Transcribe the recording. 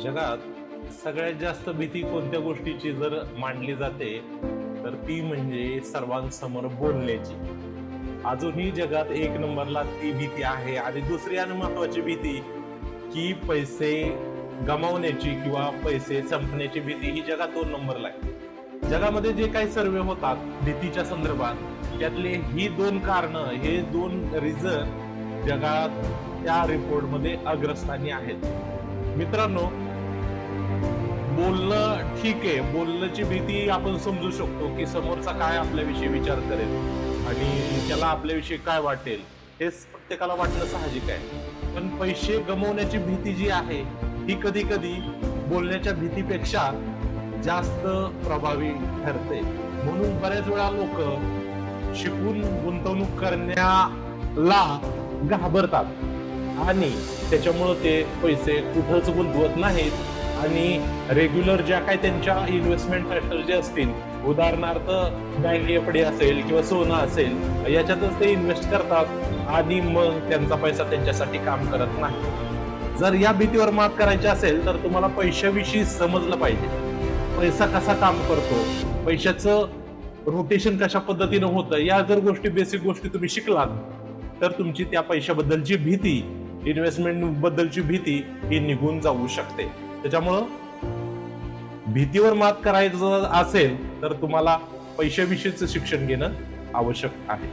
जगात सगळ्यात जास्त भीती कोणत्या गोष्टीची जर मांडली जाते तर ती म्हणजे सर्वांसमोर बोलण्याची. अजूनही जगात एक नंबरला ती भीती आहे. आणि दुसरी आणि महत्वाची भीती की पैसे गमावण्याची किंवा पैसे संपण्याची भीती ही जगात 2 नंबरला आहे. जगामध्ये जे काही सर्वे होतात भीतीच्या संदर्भात त्यातले ही 2 कारणं, हे 2 रिझन जगात त्या रिपोर्टमध्ये अग्रस्थानी आहेत. मित्रांनो, बोलणं ठीक आहे, बोलण्याची भीती आपण समजू शकतो की समोरचा काय आपल्याविषयी विचार करेल आणि त्याला आपल्याविषयी काय वाटेल, हे प्रत्येकाला वाटणं साहजिक आहे. पण पैसे गमावण्याची भीती जी आहे ही कधी कधी बोलण्याच्या भीतीपेक्षा जास्त प्रभावी ठरते. म्हणून बऱ्याच वेळा लोक शिकून गुंतवणूक करण्याला घाबरतात आणि त्याच्यामुळे ते पैसे कुठंच गुंतवत नाहीत आणि रेग्युलर ज्या काही त्यांच्या इन्व्हेस्टमेंट स्ट्रॅटेजी असतील, उदाहरणार्थ बँक एफडी असेल किंवा सोनं असेल, याच्यातच ते इन्व्हेस्ट करतात आणि मग त्यांचा पैसा त्यांच्यासाठी काम करत नाही. जर या भीतीवर मात करायची असेल तर तुम्हाला पैशाविषयी समजलं पाहिजे. पैसा कसा काम करतो, पैशाचं रोटेशन कशा पद्धतीनं होतं, या जर गोष्टी, बेसिक गोष्टी तुम्ही शिकलात तर तुमची त्या पैशाबद्दलची भीती, इन्व्हेस्टमेंट बद्दलची भीती ही निघून जाऊ शकते. त्याच्यामुळं भीतीवर मात करायचं असेल तर तुम्हाला पैशाविषयीचं शिक्षण घेणं आवश्यक आहे.